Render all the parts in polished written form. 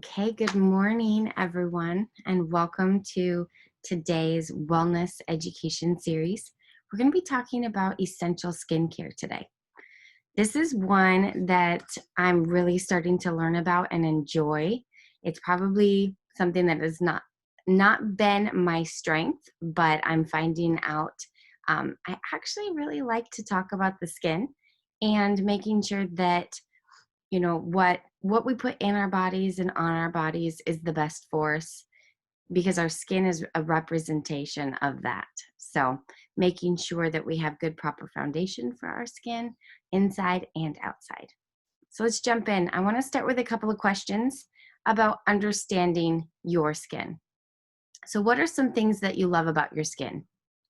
Okay, good morning, everyone, and welcome to today's wellness education series. We're going to be talking about essential skincare today. This is one that I'm really starting to learn about and enjoy. It's probably something that has not been my strength, but I'm finding out I actually really like to talk about the skin and making sure that what we put in our bodies and on our bodies is the best for us because our skin is a representation of that. So making sure that we have good proper foundation for our skin inside and outside. So let's jump in. I want to start with a couple of questions about understanding your skin. So what are some things that you love about your skin?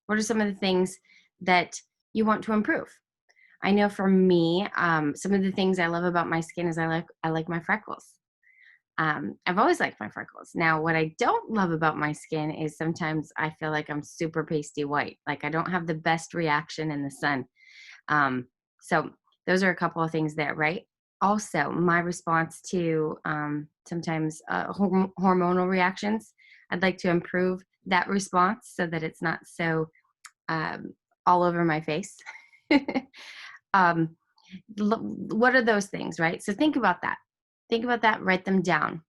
What are some of the things that you want to improve? I know for me, some of the things I love about my skin is I like my freckles. I've always liked my freckles. Now, what I don't love about my skin is sometimes I feel like I'm super pasty white. Like I don't have the best reaction in the sun. So those are a couple of things there, right? Also, my response to sometimes hormonal reactions, I'd like to improve that response so that it's not so all over my face. um, what are those things, right? So think about that. Think about that, write them down.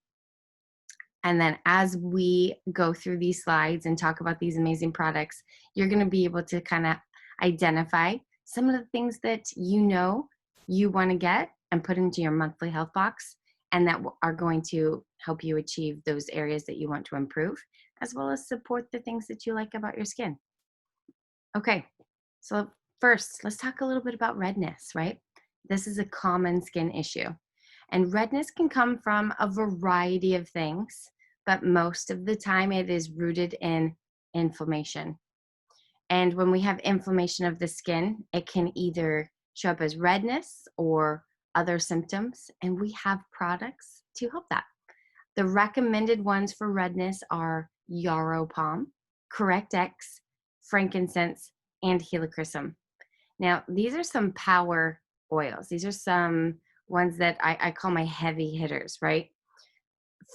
And then as we go through these slides and talk about these amazing products, you're going to be able to kind of identify some of the things that you want to get and put into your monthly health box and that are going to help you achieve those areas that you want to improve, as well as support the things that you like about your skin. Okay, so first, let's talk a little bit about redness, right? This is a common skin issue. And redness can come from a variety of things, but most of the time it is rooted in inflammation. And when we have inflammation of the skin, it can either show up as redness or other symptoms, and we have products to help that. The recommended ones for redness are Yarrow Balm, Correct-X, frankincense, and helichrysum. Now, these are some power oils. These are some ones that I call my heavy hitters, right?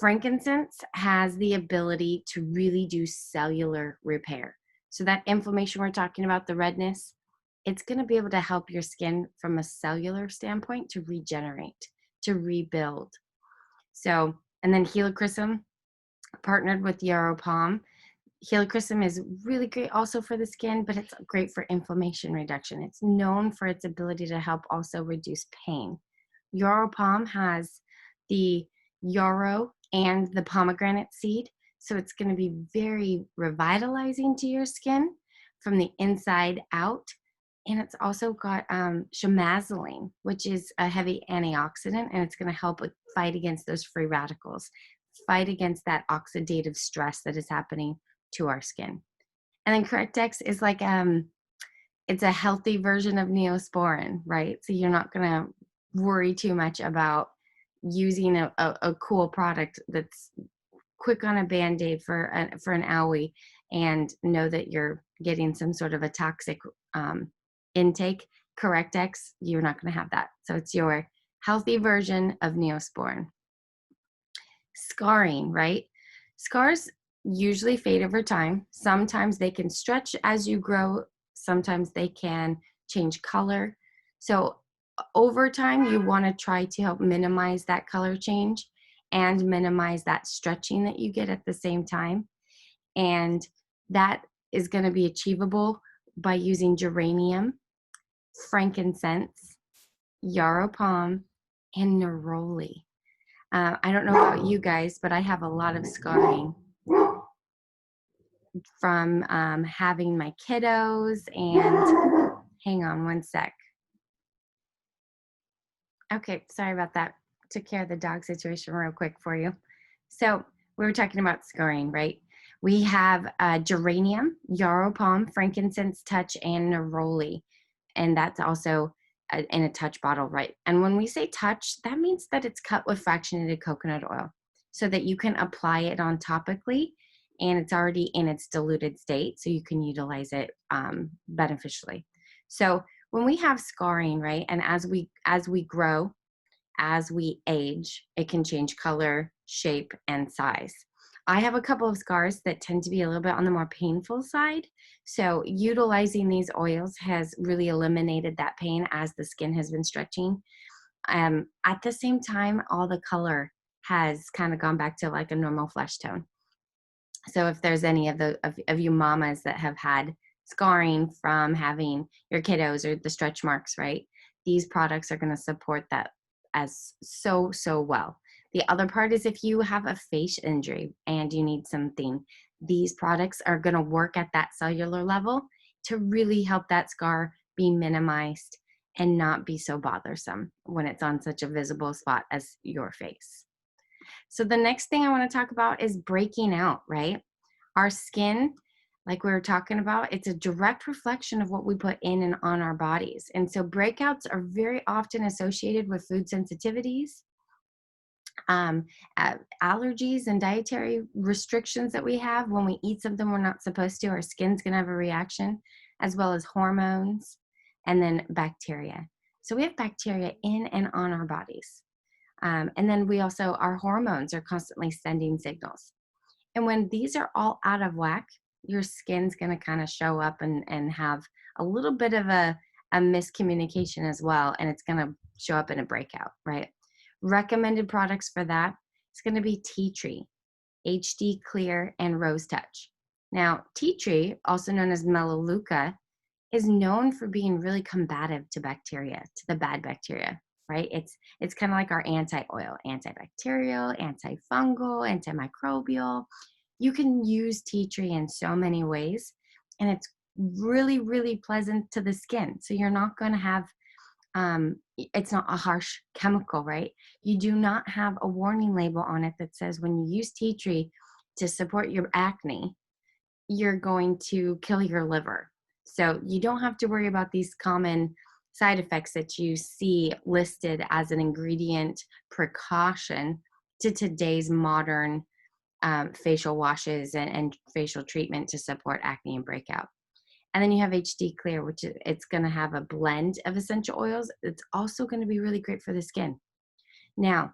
Frankincense has the ability to really do cellular repair. So that inflammation we're talking about, the redness, it's going to be able to help your skin from a cellular standpoint to regenerate, to rebuild. So, and then helichrysum, partnered with Yarrow Balm. Helichrysum is really great also for the skin, but it's great for inflammation reduction. It's known for its ability to help also reduce pain. Yarrow Balm has the yarrow and the pomegranate seed, so it's going to be very revitalizing to your skin from the inside out. And it's also got chamazoline, which is a heavy antioxidant, and it's going to help fight against those free radicals, fight against that oxidative stress that is happening to our skin. And then Correct-X is like it's a healthy version of Neosporin, right? So you're not gonna worry too much about using a cool product that's quick on a band-aid for an owie and know that you're getting some sort of a toxic intake. Correct-X, you're not gonna have that. So it's your healthy version of Neosporin. Scarring, right? Scars usually fade over time. Sometimes they can stretch as you grow, sometimes they can change color. So over time, you want to try to help minimize that color change and minimize that stretching that you get at the same time. And that is going to be achievable by using geranium, frankincense, yarrow balm, and neroli. I don't know about you guys, but I have a lot of scarring from having my kiddos. And hang on one sec. Okay, sorry about that. Took care of the dog situation real quick for you. So we were talking about scarring, right? We have geranium, yarrow balm, frankincense touch, and neroli. And that's also in a touch bottle, right? And when we say touch, that means that it's cut with fractionated coconut oil so that you can apply it on topically and it's already in its diluted state so you can utilize it beneficially. So when we have scarring, right, and as we grow, as we age, it can change color, shape, and size. I have a couple of scars that tend to be a little bit on the more painful side. So utilizing these oils has really eliminated that pain as the skin has been stretching. At the same time, all the color has kind of gone back to like a normal flesh tone. So if there's any of of you mamas that have had scarring from having your kiddos or the stretch marks, right? These products are going to support that as so well. The other part is if you have a face injury and you need something, these products are going to work at that cellular level to really help that scar be minimized and not be so bothersome when it's on such a visible spot as your face. So the next thing I want to talk about is breaking out, right? Our skin, like we were talking about, it's a direct reflection of what we put in and on our bodies. And so breakouts are very often associated with food sensitivities, allergies and dietary restrictions that we have. When we eat something we're not supposed to, our skin's going to have a reaction, as well as hormones and then bacteria. So we have bacteria in and on our bodies. And then we also, our hormones are constantly sending signals. And when these are all out of whack, your skin's going to kind of show up and have a little bit of a miscommunication as well. And it's going to show up in a breakout, right? Recommended products for that, it's going to be tea tree, HD Clear, and Rose Touch. Now, tea tree, also known as Melaleuca, is known for being really combative to bacteria, to the bad bacteria, right? It's kind of like our anti-oil, antibacterial, antifungal, antimicrobial. You can use tea tree in so many ways, and it's really pleasant to the skin. So you're not going to have it's not a harsh chemical, right? You do not have a warning label on it that says when you use tea tree to support your acne, you're going to kill your liver. So you don't have to worry about these common side effects that you see listed as an ingredient precaution to today's modern facial washes and facial treatment to support acne and breakout. And then you have HD Clear, which it's going to have a blend of essential oils. It's also going to be really great for the skin. Now,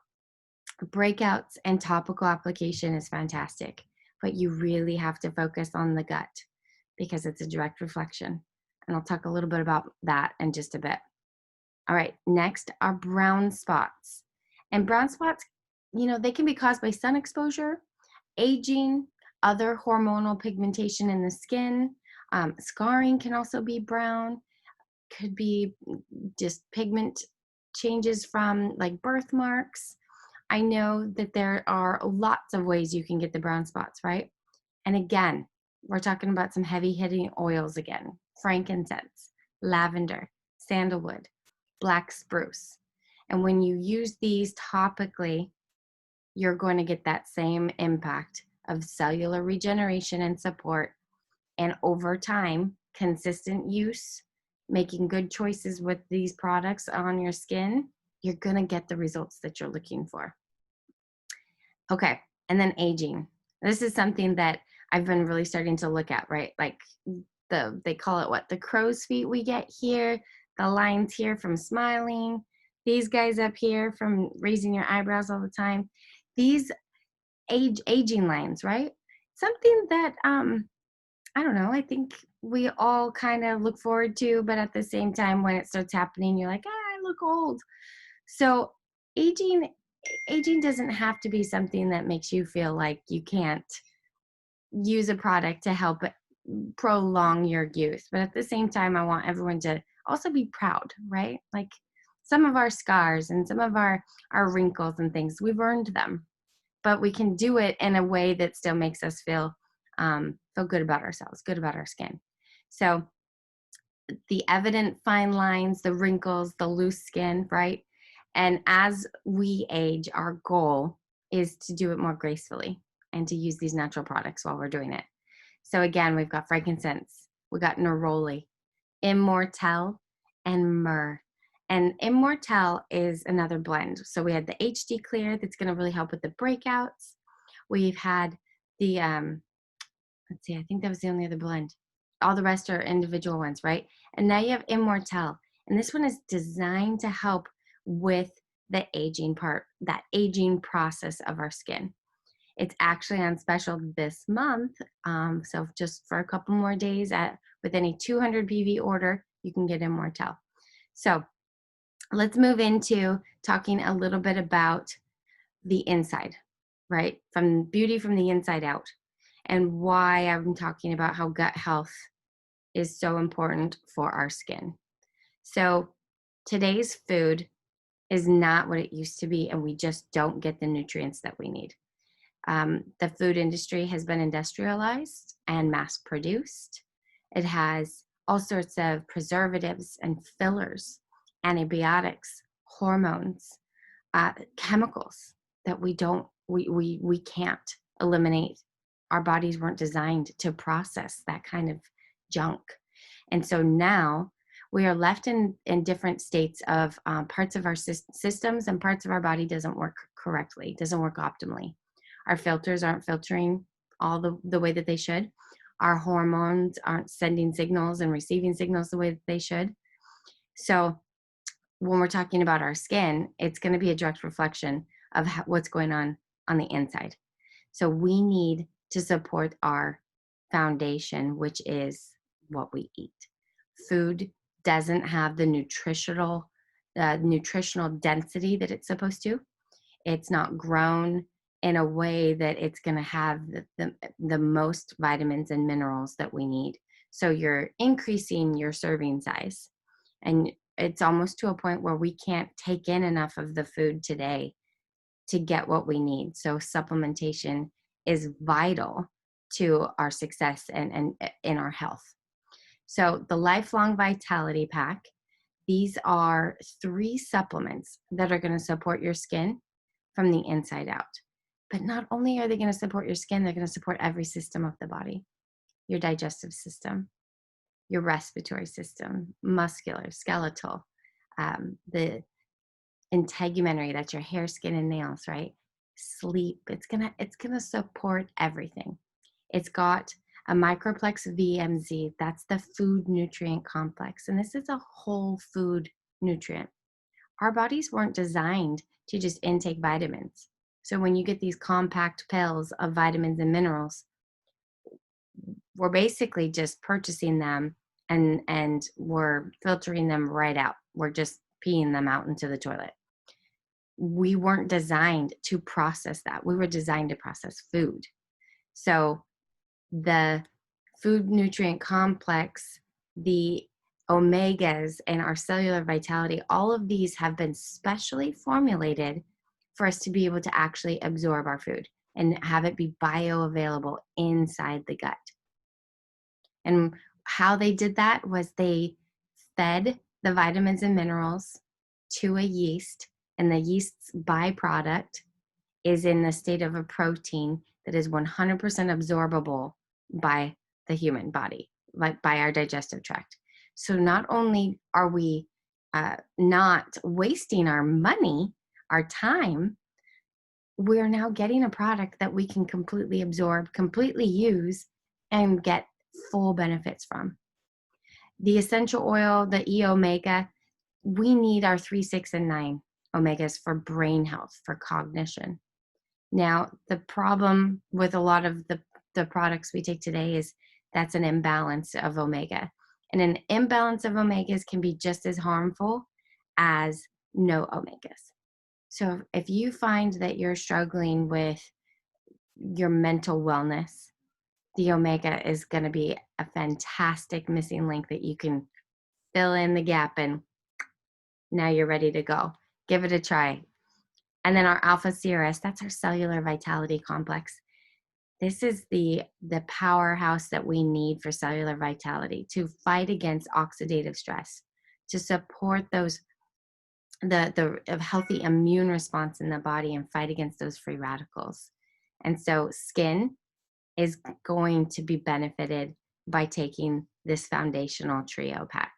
breakouts and topical application is fantastic, but you really have to focus on the gut because it's a direct reflection. And I'll talk a little bit about that in just a bit. All right, next are brown spots. And brown spots, they can be caused by sun exposure, aging, other hormonal pigmentation in the skin. Scarring can also be brown, could be just pigment changes from like birthmarks. I know that there are lots of ways you can get the brown spots, right? And again, we're talking about some heavy hitting oils again: frankincense, lavender, sandalwood, black spruce. And when you use these topically, you're going to get that same impact of cellular regeneration and support. And over time, consistent use, making good choices with these products on your skin, you're going to get the results that you're looking for. Okay, and then aging. This is something that I've been really starting to look at, right? Like they call it what? The crow's feet we get here, the lines here from smiling, these guys up here from raising your eyebrows all the time. These aging lines, right? Something that I don't know, I think we all kind of look forward to, but at the same time, when it starts happening, you're like, I look old. So aging doesn't have to be something that makes you feel like you can't use a product to help prolong your youth. But at the same time, I want everyone to also be proud, right? Like some of our scars and some of our wrinkles and things, we've earned them, but we can do it in a way that still makes us feel good about ourselves, good about our skin. So the evident fine lines, the wrinkles, the loose skin, right? And as we age, our goal is to do it more gracefully and to use these natural products while we're doing it. So again, we've got frankincense, we got neroli, immortelle, and myrrh. And immortelle is another blend. So we had the HD Clear that's going to really help with the breakouts. We've had the let's see, I think that was the only other blend. All the rest are individual ones, right? And now you have immortelle. And this one is designed to help with the aging part, that aging process of our skin. It's actually on special this month. So just for a couple more days with any 200 PV order, you can get Immortelle. So let's move into talking a little bit about the inside, right? From beauty from the inside out, and why I'm talking about how gut health is so important for our skin. So today's food is not what it used to be, and we just don't get the nutrients that we need. The food industry has been industrialized and mass produced. It has all sorts of preservatives and fillers, antibiotics, hormones, chemicals that we can't eliminate. Our bodies weren't designed to process that kind of junk. And so now we are left in different states of parts of our systems, and parts of our body doesn't work correctly, doesn't work optimally. Our filters aren't filtering all the way that they should. Our hormones aren't sending signals and receiving signals the way that they should. So when we're talking about our skin, it's going to be a direct reflection of what's going on the inside. So we need to support our foundation, which is what we eat. Food doesn't have the nutritional density that it's supposed to. It's not grown in a way that it's going to have the most vitamins and minerals that we need. So you're increasing your serving size, and it's almost to a point where we can't take in enough of the food today to get what we need. So supplementation is vital to our success and in our health. So the Lifelong Vitality Pack, these are 3 supplements that are going to support your skin from the inside out. But not only are they going to support your skin, they're going to support every system of the body. Your digestive system, your respiratory system, muscular, skeletal, the integumentary, that's your hair, skin, and nails, right? Sleep, it's gonna support everything. It's got a Microplex VMZ, that's the food nutrient complex, and this is a whole food nutrient. Our bodies weren't designed to just intake vitamins. So when you get these compact pills of vitamins and minerals, we're basically just purchasing them and we're filtering them right out. We're just peeing them out into the toilet. We weren't designed to process that. We were designed to process food. So the food nutrient complex, the omegas, and our cellular vitality, all of these have been specially formulated for us to be able to actually absorb our food and have it be bioavailable inside the gut. And how they did that was they fed the vitamins and minerals to a yeast, and the yeast's byproduct is in the state of a protein that is 100% absorbable by the human body, like by our digestive tract. So not only are we not wasting our money, our time, we're now getting a product that we can completely absorb, completely use, and get full benefits from. The essential oil, the E-omega, we need our 3, 6, and 9 omegas for brain health, for cognition. Now, the problem with a lot of the products we take today is that's an imbalance of omega. And an imbalance of omegas can be just as harmful as no omegas. So if you find that you're struggling with your mental wellness, the omega is going to be a fantastic missing link that you can fill in the gap, and now you're ready to go. Give it a try. And then our alpha CRS, that's our cellular vitality complex. This is the powerhouse that we need for cellular vitality to fight against oxidative stress, to support the healthy immune response in the body and fight against those free radicals. And so skin is going to be benefited by taking this foundational trio pack.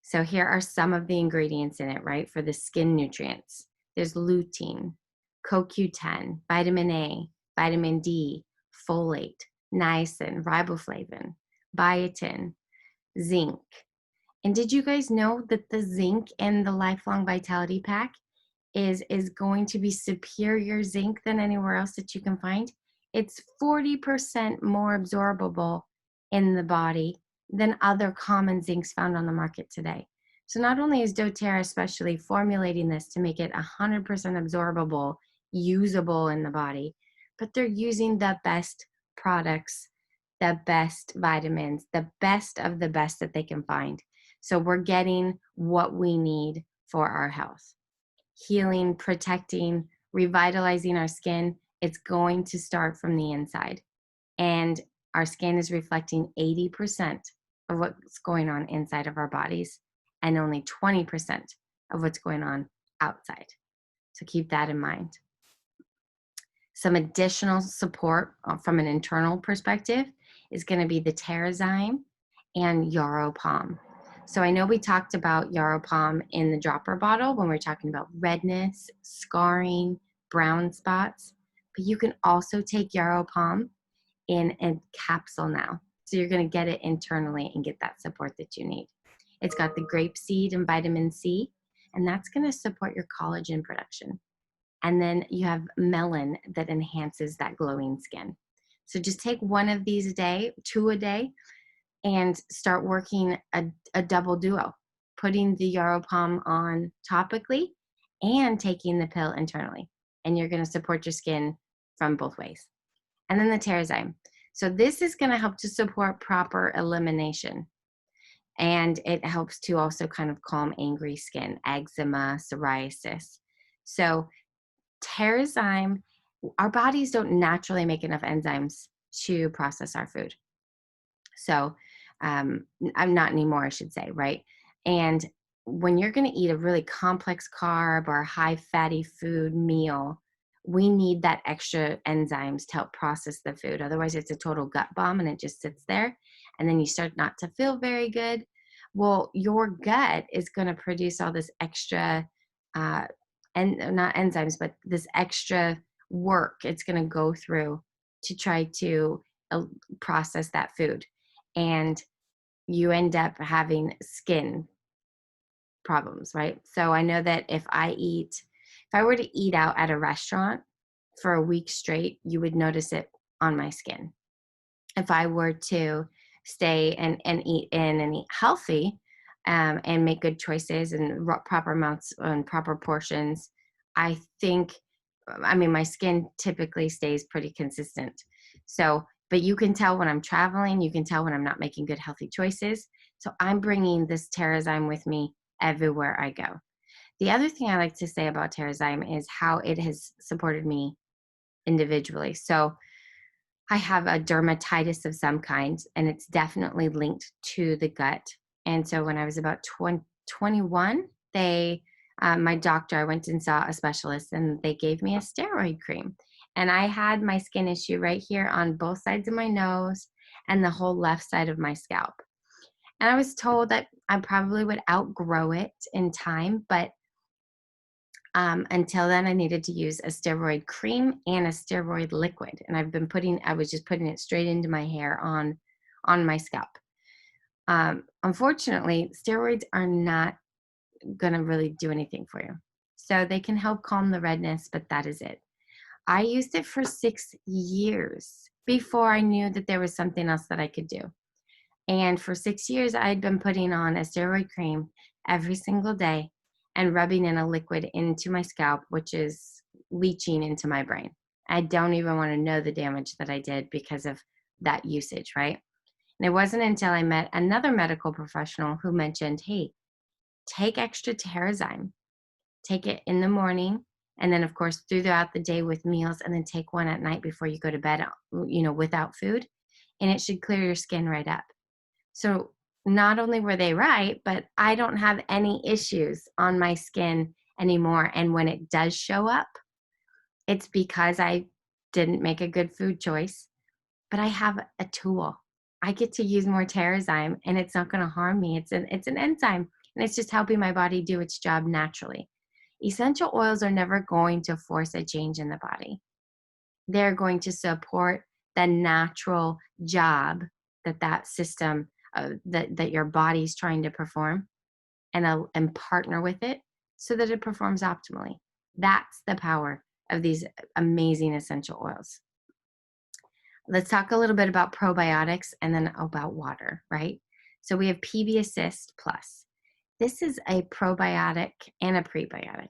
So here are some of the ingredients in it, right, for the skin nutrients. There's lutein, CoQ10, vitamin A, vitamin D, folate, niacin, riboflavin, biotin, zinc. And did you guys know that the zinc in the Lifelong Vitality Pack is going to be superior zinc than anywhere else that you can find. It's 40% more absorbable in the body than other common zincs found on the market today. So not only is doTERRA especially formulating this to make it 100% absorbable, usable in the body, but they're using the best products, the best vitamins, the best of the best that they can find. So we're getting what we need for our health. Healing, protecting, revitalizing our skin, it's going to start from the inside. And our skin is reflecting 80% of what's going on inside of our bodies and only 20% of what's going on outside. So keep that in mind. Some additional support from an internal perspective is going to be the Terrazyme and Yarrow Palm. So I know we talked about Yarrow Palm in the dropper bottle when we're talking about redness, scarring, brown spots, but you can also take Yarrow Palm in a capsule now. So you're going to get it internally and get that support that you need. It's got the grapeseed and vitamin C, and that's going to support your collagen production. And then you have melon that enhances that glowing skin. So just take one of these a day, 2 a day, and start working a double duo, putting the Yarrow Palm on topically and taking the pill internally. And you're going to support your skin from both ways. And then the Terrazyme. So this is going to help to support proper elimination. And it helps to also kind of calm angry skin, eczema, psoriasis. So Terrazyme, our bodies don't naturally make enough enzymes to process our food. So I'm not anymore, I should say, right? And when you're going to eat a really complex carb or high fatty food meal, we need that extra enzymes to help process the food. Otherwise, it's a total gut bomb and it just sits there. And then you start not to feel very good. Well, your gut is going to produce all this extra, and not enzymes, but this extra work it's going to go through to try to process that food. And you end up having skin problems, right? So I know that if I were to eat out at a restaurant for a week straight, you would notice it on my skin. If I were to stay and eat in and eat healthy, and make good choices and proper amounts and proper portions, I think, my skin typically stays pretty consistent. So, but you can tell when I'm traveling, you can tell when I'm not making good healthy choices. So I'm bringing this Terrazyme with me everywhere I go. The other thing I like to say about Terrazyme is how it has supported me individually. So I have a dermatitis of some kind, and it's definitely linked to the gut. And so when I was about 21, my doctor, I went and saw a specialist, and they gave me a steroid cream. And I had my skin issue right here on both sides of my nose and the whole left side of my scalp. And I was told that I probably would outgrow it in time, but until then, I needed to use a steroid cream and a steroid liquid. And I was just putting it straight into my hair on my scalp. Unfortunately, steroids are not going to really do anything for you. So they can help calm the redness, but that is it. I used it for 6 years before I knew that there was something else that I could do. And for 6 years, I'd been putting on a steroid cream every single day and rubbing in a liquid into my scalp, which is leaching into my brain. I don't even want to know the damage that I did because of that usage, right? And it wasn't until I met another medical professional who mentioned, hey, take extra Terrazyme. Take it in the morning, and then, of course, throughout the day with meals, and then take one at night before you go to bed, without food. And it should clear your skin right up. So not only were they right, but I don't have any issues on my skin anymore. And when it does show up, it's because I didn't make a good food choice, but I have a tool. I get to use more Terrazyme, and it's not going to harm me. It's an enzyme, and it's just helping my body do its job naturally. Essential oils are never going to force a change in the body. They're going to support the natural job that system that your body's trying to perform, and partner with it so that it performs optimally. That's the power of these amazing essential oils. Let's talk a little bit about probiotics and then about water, right? So we have PB Assist Plus. This is a probiotic and a prebiotic,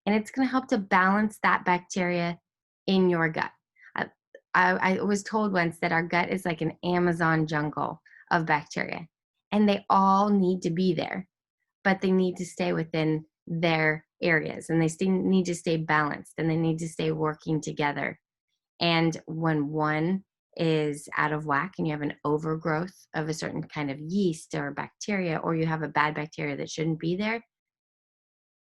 and it's going to help to balance that bacteria in your gut. I, I was told once that our gut is like an Amazon jungle of bacteria, and they all need to be there, but they need to stay within their areas, and they need to stay balanced, and they need to stay working together. And when one is out of whack and you have an overgrowth of a certain kind of yeast or bacteria, or you have a bad bacteria that shouldn't be there,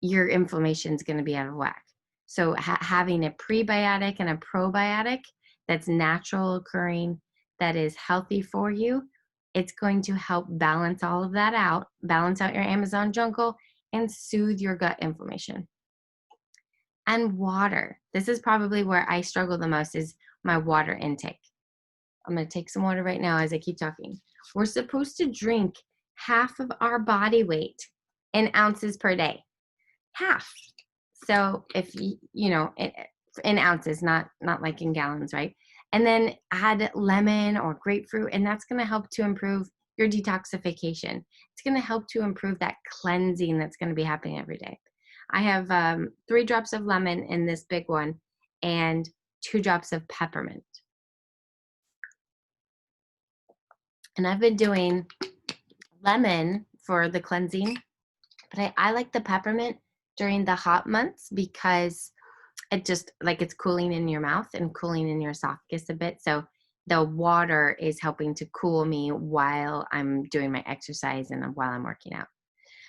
your inflammation is going to be out of whack. So having a prebiotic and a probiotic that's natural occurring, that is healthy for you, it's going to help balance all of that out, balance out your Amazon jungle, and soothe your gut inflammation. And water. This is probably where I struggle the most, is my water intake. I'm going to take some water right now as I keep talking. We're supposed to drink half of our body weight in ounces per day. Half. So if you know, in ounces, not like in gallons, right? And then add lemon or grapefruit, and that's going to help to improve your detoxification. It's going to help to improve that cleansing that's going to be happening every day. I have 3 drops of lemon in this big one and 2 drops of peppermint. And I've been doing lemon for the cleansing, but I like the peppermint during the hot months because it just, like, it's cooling in your mouth and cooling in your esophagus a bit. So the water is helping to cool me while I'm doing my exercise and while I'm working out.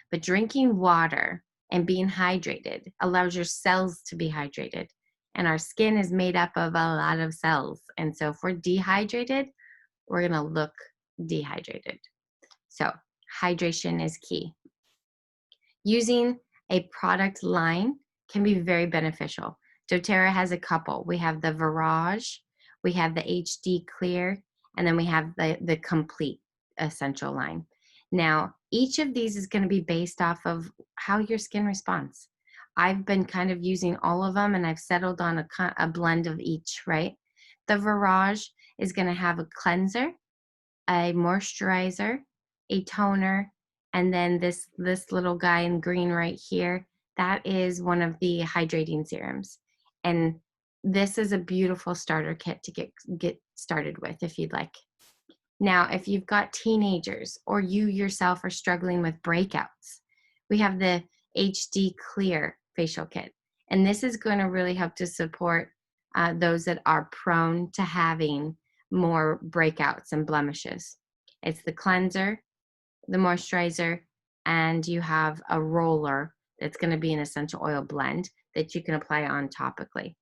But drinking water and being hydrated allows your cells to be hydrated. And our skin is made up of a lot of cells. And so if we're dehydrated, we're going to look dehydrated. So hydration is key. Using a product line can be very beneficial. doTERRA has a couple. We have the Virage, we have the HD Clear, and then we have the Complete Essential line. Now, each of these is going to be based off of how your skin responds. I've been kind of using all of them, and I've settled on a blend of each, right? The Virage is going to have a cleanser, a moisturizer, a toner, and then this little guy in green right here, that is one of the hydrating serums. And this is a beautiful starter kit to get started with if you'd like. Now, if you've got teenagers or you yourself are struggling with breakouts, we have the HD Clear facial kit. And this is going to really help to support those that are prone to having more breakouts and blemishes. It's the cleanser, the moisturizer, and you have a roller that's going to be an essential oil blend that you can apply on topically.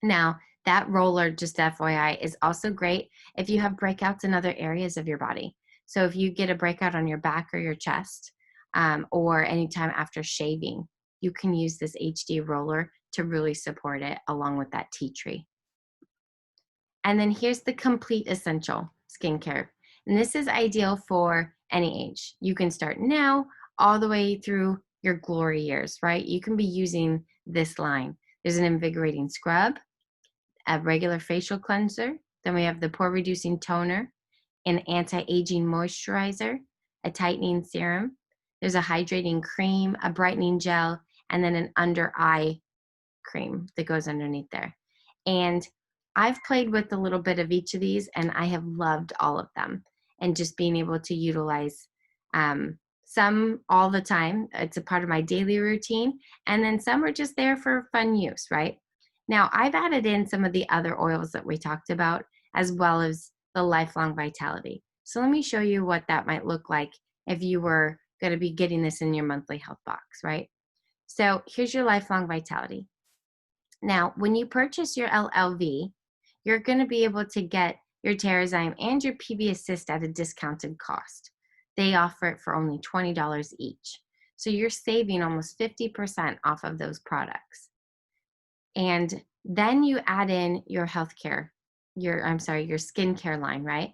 Now, that roller, just FYI, is also great if you have breakouts in other areas of your body. So if you get a breakout on your back or your chest, or anytime after shaving, you can use this HD roller to really support it along with that tea tree. And then here's the Complete Essential skincare. And this is ideal for any age. You can start now all the way through your glory years, right? You can be using this line. There's an invigorating scrub, a regular facial cleanser. Then we have the pore reducing toner, an anti-aging moisturizer, a tightening serum. There's a hydrating cream, a brightening gel, and then an under eye cream that goes underneath there. And I've played with a little bit of each of these, and I have loved all of them. And just being able to utilize some all the time. It's a part of my daily routine. And then some are just there for fun use, right? Now, I've added in some of the other oils that we talked about, as well as the Lifelong Vitality. So let me show you what that might look like if you were going to be getting this in your monthly health box, right? So here's your Lifelong Vitality. Now, when you purchase your LLV, you're going to be able to get your Terrazyme and your PB Assist at a discounted cost. They offer it for only $20 each. So you're saving almost 50% off of those products. And then you add in your healthcare, your skincare line, right?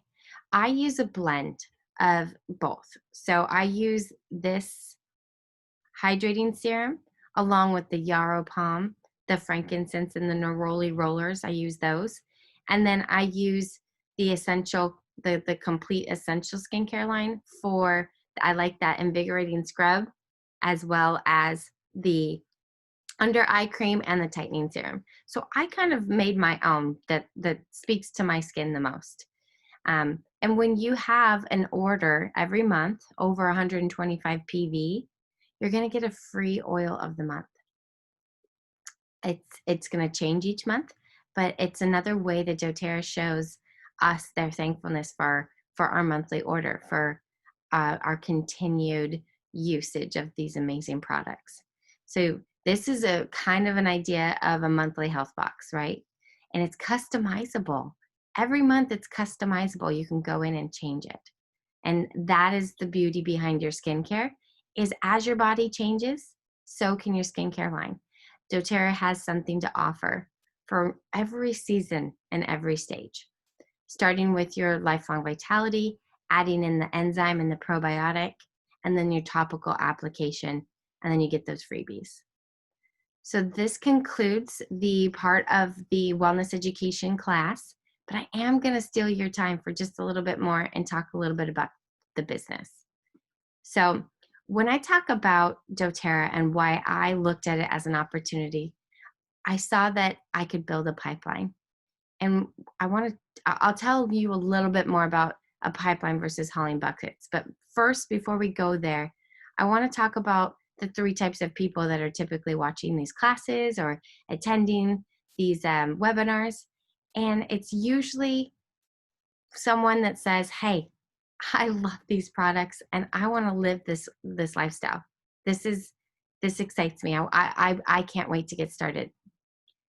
I use a blend of both. So I use this hydrating serum along with the yarrow balm, the frankincense, and the neroli rollers. I use those. And then I use the complete essential skincare line for, I like that invigorating scrub, as well as the under eye cream and the tightening serum. So I kind of made my own that speaks to my skin the most. And when you have an order every month over 125 PV, you're going to get a free oil of the month. It's going to change each month, but it's another way that doTERRA shows us their thankfulness for our monthly order, for our continued usage of these amazing products. So this is a kind of an idea of a monthly health box, right? And it's customizable. Every month it's customizable. You can go in and change it. And that is the beauty behind your skincare, is as your body changes, so can your skincare line. doTERRA has something to offer for every season and every stage, starting with your lifelong vitality, adding in the enzyme and the probiotic, and then your topical application, and then you get those freebies. So this concludes the part of the wellness education class, but I am going to steal your time for just a little bit more and talk a little bit about the business. So when I talk about doTERRA and why I looked at it as an opportunity, I saw that I could build a pipeline. And I'll tell you a little bit more about a pipeline versus hauling buckets. But first, before we go there, I want to talk about the 3 types of people that are typically watching these classes or attending these webinars. And it's usually someone that says, hey, I love these products and I want to live this lifestyle. This excites me. I can't wait to get started.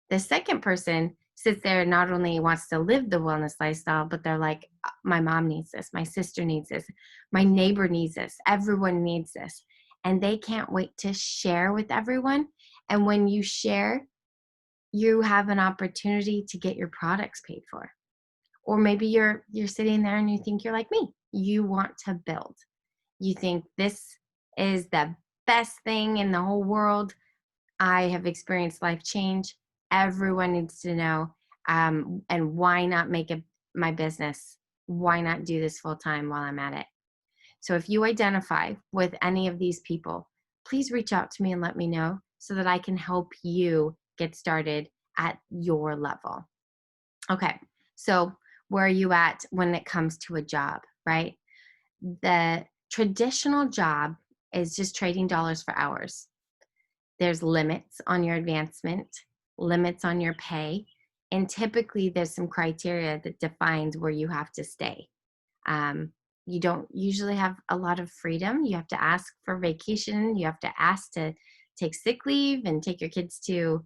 The second person sits there and not only wants to live the wellness lifestyle, but they're like, my mom needs this, my sister needs this, my neighbor needs this, everyone needs this. And they can't wait to share with everyone. And when you share, you have an opportunity to get your products paid for. Or maybe you're sitting there and you think you're like me. You want to build. You think this is the best thing in the whole world. I have experienced life change. Everyone needs to know. And why not make it my business? Why not do this full time while I'm at it? So if you identify with any of these people, please reach out to me and let me know so that I can help you get started at your level. Okay, so where are you at when it comes to a job, right? The traditional job is just trading dollars for hours. There's limits on your advancement, limits on your pay, and typically there's some criteria that defines where you have to stay. You don't usually have a lot of freedom. You have to ask for vacation. You have to ask to take sick leave and take your kids to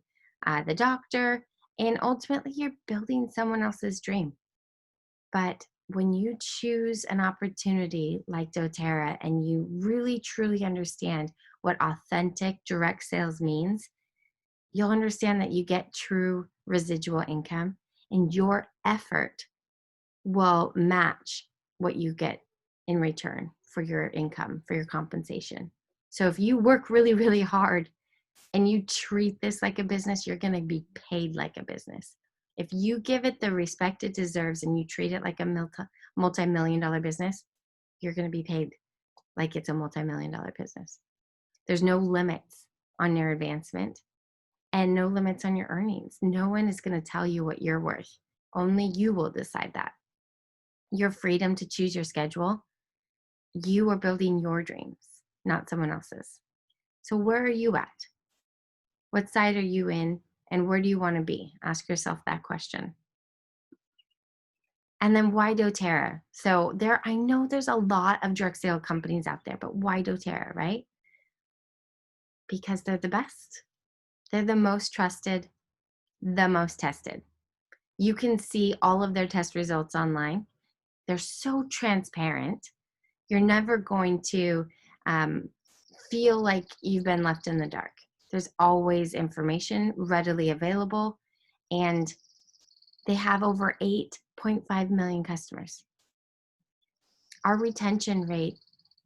the doctor. And ultimately, you're building someone else's dream. But when you choose an opportunity like doTERRA and you really, truly understand what authentic direct sales means, you'll understand that you get true residual income and your effort will match what you get in return for your income, for your compensation. So if you work really, really hard and you treat this like a business, you're going to be paid like a business. If you give it the respect it deserves and you treat it like a multi-million-dollar business, you're going to be paid like it's a multi-million-dollar business. There's no limits on your advancement and no limits on your earnings. No one is going to tell you what you're worth. Only you will decide that. Your freedom to choose your schedule, you are building your dreams, not someone else's. So where are you at? What side are you in and where do you want to be? Ask yourself that question. And then why doTERRA? So I know there's a lot of direct sale companies out there, but why doTERRA, right? Because they're the best. They're the most trusted, the most tested. You can see all of their test results online. They're so transparent. You're never going to feel like you've been left in the dark. There's always information readily available, and they have over 8.5 million customers. Our retention rate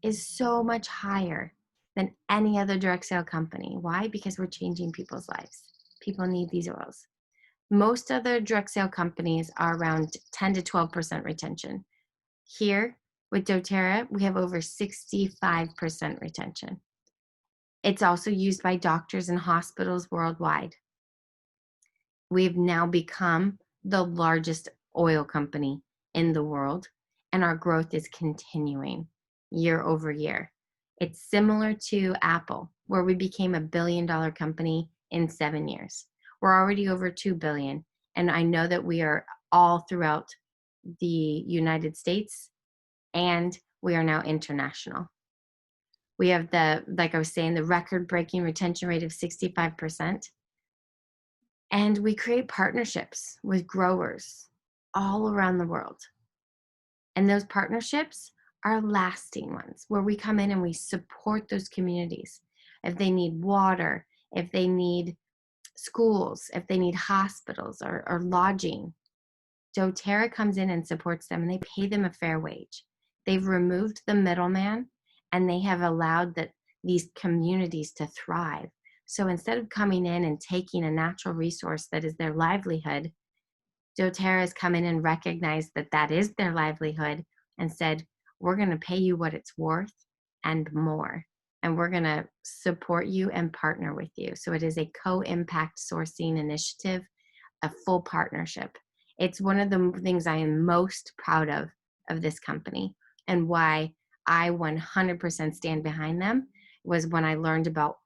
is so much higher than any other direct sale company. Why? Because we're changing people's lives. People need these oils. Most other direct sale companies are around 10 to 12% retention. Here with doTERRA, we have over 65% retention. It's also used by doctors and hospitals worldwide. We've now become the largest oil company in the world, and our growth is continuing year over year. It's similar to Apple, where we became $1 billion company in 7 years. We're already over 2 billion, and I know that we are all throughout the United States, and we are now international. We have like I was saying, the record-breaking retention rate of 65%. And we create partnerships with growers all around the world. And those partnerships are lasting ones where we come in and we support those communities. If they need water, if they need schools, if they need hospitals or lodging, doTERRA comes in and supports them, and they pay them a fair wage. They've removed the middleman, and they have allowed these communities to thrive. So instead of coming in and taking a natural resource that is their livelihood, doTERRA has come in and recognized that that is their livelihood and said, we're going to pay you what it's worth and more. And we're going to support you and partner with you. So it is a co-impact sourcing initiative, a full partnership. It's one of the things I am most proud of this company, and why I 100% stand behind them was when I learned about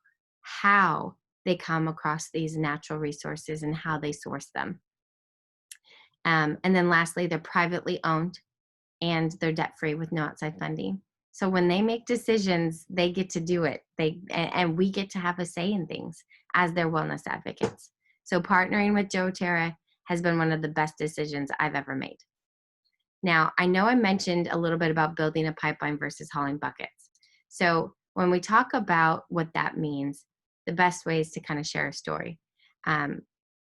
how they come across these natural resources and how they source them. And then lastly, they're privately owned and they're debt-free with no outside funding. So when they make decisions, they get to do it. And we get to have a say in things as their wellness advocates. So partnering with doTERRA has been one of the best decisions I've ever made. Now, I know I mentioned a little bit about building a pipeline versus hauling buckets. So when we talk about what that means, the best way is to kind of share a story.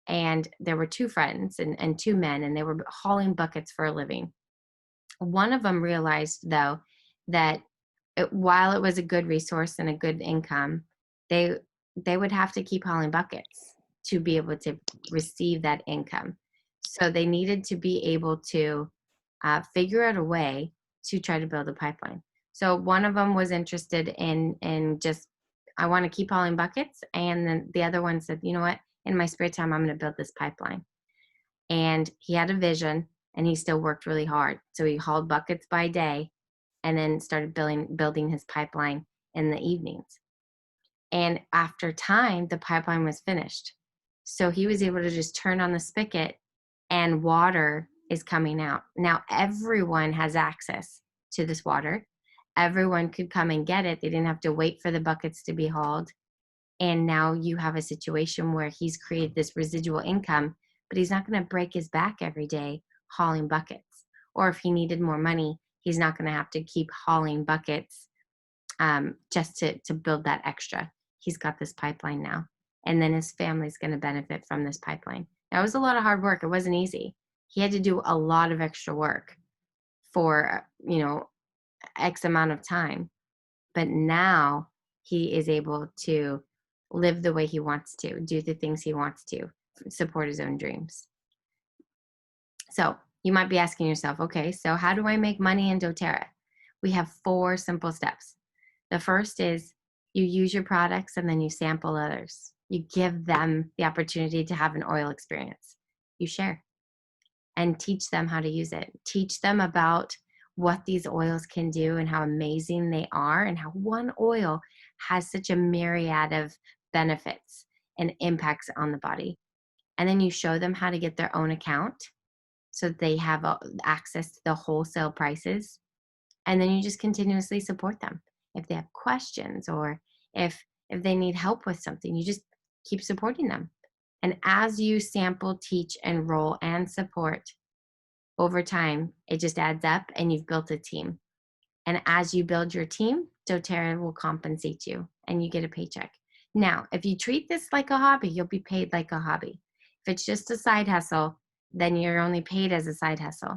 And there were two friends and two men, and they were hauling buckets for a living. One of them realized, though, that while it was a good resource and a good income, they would have to keep hauling buckets to be able to receive that income. So they needed to be able to figure out a way to try to build a pipeline. So one of them was interested in just, I want to keep hauling buckets. And then the other one said, you know what, in my spare time, I'm going to build this pipeline. And he had a vision, and he still worked really hard. So he hauled buckets by day and then started building his pipeline in the evenings. And after time, the pipeline was finished. So he was able to just turn on the spigot and water is coming out. Now everyone has access to this water. Everyone could come and get it. They didn't have to wait for the buckets to be hauled. And now you have a situation where he's created this residual income, but he's not going to break his back every day hauling buckets. Or if he needed more money, he's not going to have to keep hauling buckets just to build that extra. He's got this pipeline now. And then his family's going to benefit from this pipeline. Now, it was a lot of hard work. It wasn't easy. He had to do a lot of extra work for, X amount of time. But now he is able to live the way he wants to, do the things he wants to, support his own dreams. So you might be asking yourself, okay, so how do I make money in doTERRA? We have 4 simple steps. The first is you use your products and then you sample others. You give them the opportunity to have an oil experience. You share and teach them how to use it. Teach them about what these oils can do and how amazing they are, and how one oil has such a myriad of benefits and impacts on the body. And then you show them how to get their own account so that they have access to the wholesale prices. And then you just continuously support them. If they have questions, or if they need help with something, you just keep supporting them. And as you sample, teach, enroll, and support, over time, it just adds up and you've built a team. And as you build your team, doTERRA will compensate you and you get a paycheck. Now, if you treat this like a hobby, you'll be paid like a hobby. If it's just a side hustle, then you're only paid as a side hustle.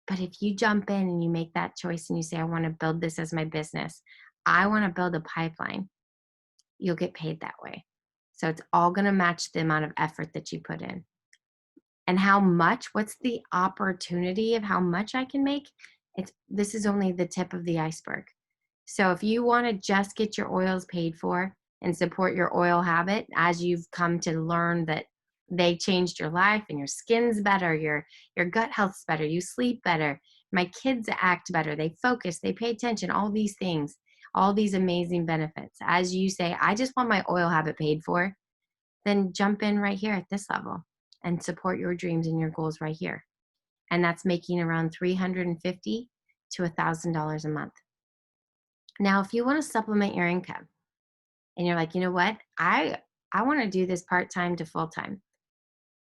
But if you jump in and you make that choice and you say, I want to build this as my business, I want to build a pipeline, you'll get paid that way. So it's all going to match the amount of effort that you put in. And how much, what's the opportunity of how much I can make? This is only the tip of the iceberg. So if you want to just get your oils paid for and support your oil habit as you've come to learn that they changed your life and your skin's better, your gut health's better, you sleep better, my kids act better, they focus, they pay attention, all these things, all these amazing benefits. As you say, I just want my oil habit paid for, then jump in right here at this level and support your dreams and your goals right here. And that's making around $350 to $1,000 a month. Now, if you want to supplement your income and you're like, you know what, I want to do this part-time to full-time.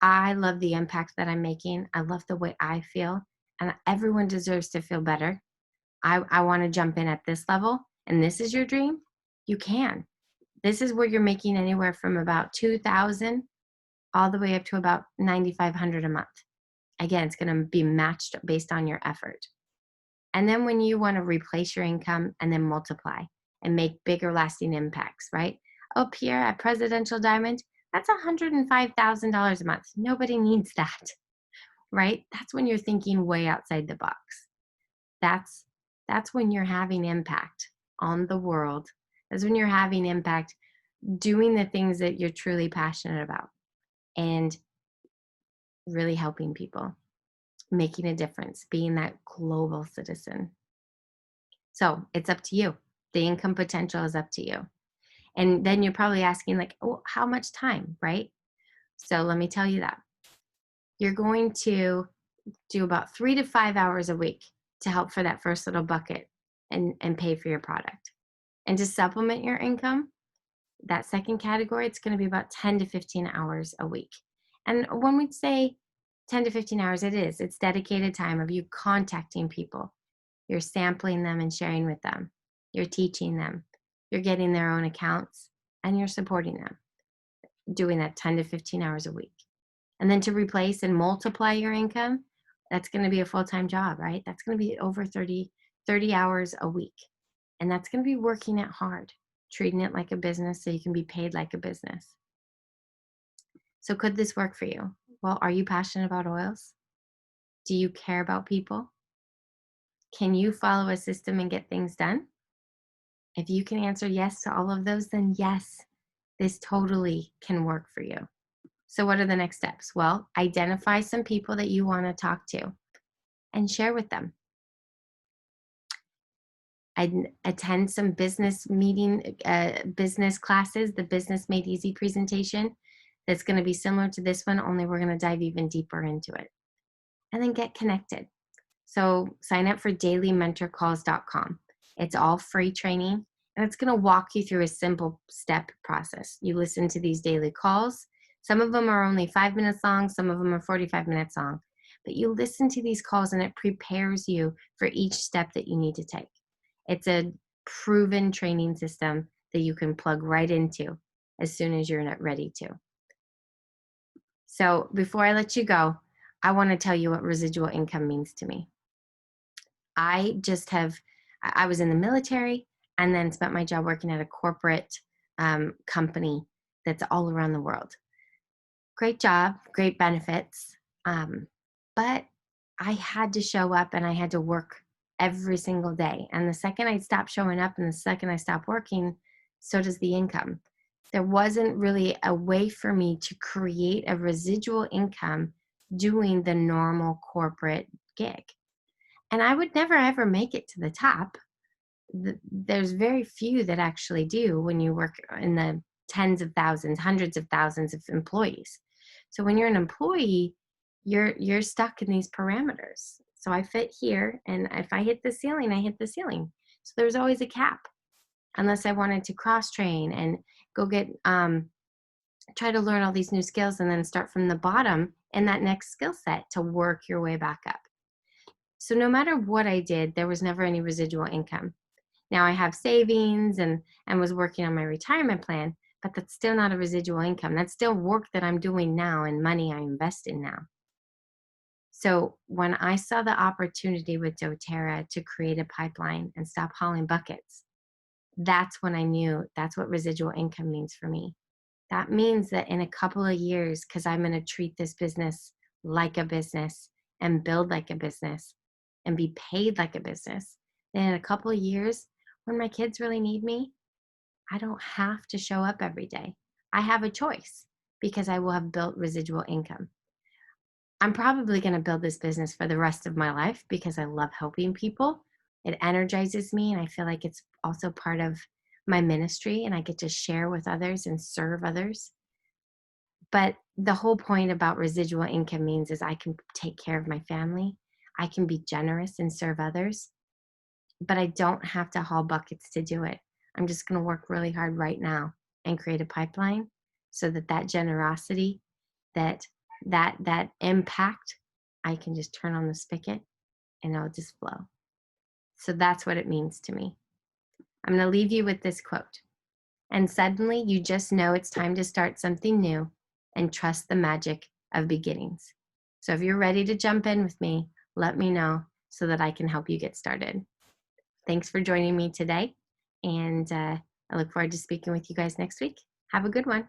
I love the impact that I'm making. I love the way I feel, and everyone deserves to feel better. I want to jump in at this level, and this is your dream. You can. This is where you're making anywhere from about $2,000 all the way up to about $9,500 a month. Again, it's going to be matched based on your effort. And then when you want to replace your income and then multiply and make bigger lasting impacts, right? Oh, Pierre, at Presidential Diamond, that's $105,000 a month. Nobody needs that, right? That's when you're thinking way outside the box. That's when you're having impact on the world. That's when you're having impact doing the things that you're truly passionate about and really helping people, making a difference, being that global citizen. So it's up to you. The income potential is up to you. And then you're probably asking like, oh, how much time, right? So let me tell you that. You're going to do about 3 to 5 hours a week to help for that first little bucket and pay for your product. And to supplement your income, that second category, it's going to be about 10 to 15 hours a week. And when we say 10 to 15 hours, it's dedicated time of you contacting people. You're sampling them and sharing with them. You're teaching them. You're getting their own accounts and you're supporting them, doing that 10 to 15 hours a week. And then to replace and multiply your income, that's going to be a full-time job, right? That's going to be over 30 hours a week. And that's going to be working it hard, treating it like a business so you can be paid like a business. So could this work for you? Well, are you passionate about oils? Do you care about people? Can you follow a system and get things done? If you can answer yes to all of those, then yes, this totally can work for you. So what are the next steps? Well, identify some people that you want to talk to and share with them. Attend some business business classes, the Business Made Easy presentation that's going to be similar to this one, only we're going to dive even deeper into it. And then get connected. So sign up for dailymentorcalls.com. It's all free training, and it's going to walk you through a simple step process. You listen to these daily calls. Some of them are only 5 minutes long. Some of them are 45 minutes long. But you listen to these calls, and it prepares you for each step that you need to take. It's a proven training system that you can plug right into as soon as you're ready to. So before I let you go, I want to tell you what residual income means to me. I was in the military and then spent my job working at a corporate company that's all around the world. Great job, great benefits, but I had to show up and I had to work every single day. And the second I stopped showing up and the second I stopped working, so does the income. There wasn't really a way for me to create a residual income doing the normal corporate gig. And I would never ever make it to the top. There's very few that actually do when you work in the tens of thousands, hundreds of thousands of employees. So when you're an employee, you're stuck in these parameters. So I fit here, and if I hit the ceiling, I hit the ceiling. So there's always a cap, unless I wanted to cross train and go get try to learn all these new skills and then start from the bottom in that next skill set to work your way back up. So no matter what I did, there was never any residual income. Now I have savings and was working on my retirement plan, but that's still not a residual income. That's still work that I'm doing now and money I invest in now. So when I saw the opportunity with doTERRA to create a pipeline and stop hauling buckets, that's when I knew that's what residual income means for me. That means that in a couple of years, because I'm going to treat this business like a business and build like a business and be paid like a business, then in a couple of years, when my kids really need me, I don't have to show up every day. I have a choice because I will have built residual income. I'm probably going to build this business for the rest of my life because I love helping people. It energizes me, and I feel like it's also part of my ministry, and I get to share with others and serve others. But the whole point about residual income means is I can take care of my family, I can be generous and serve others, but I don't have to haul buckets to do it. I'm just going to work really hard right now and create a pipeline so that that generosity, that that impact, I can just turn on the spigot and it'll just flow. So that's what it means to me. I'm going to leave you with this quote. And suddenly you just know it's time to start something new and trust the magic of beginnings. So if you're ready to jump in with me, let me know so that I can help you get started. Thanks for joining me today. And I look forward to speaking with you guys next week. Have a good one.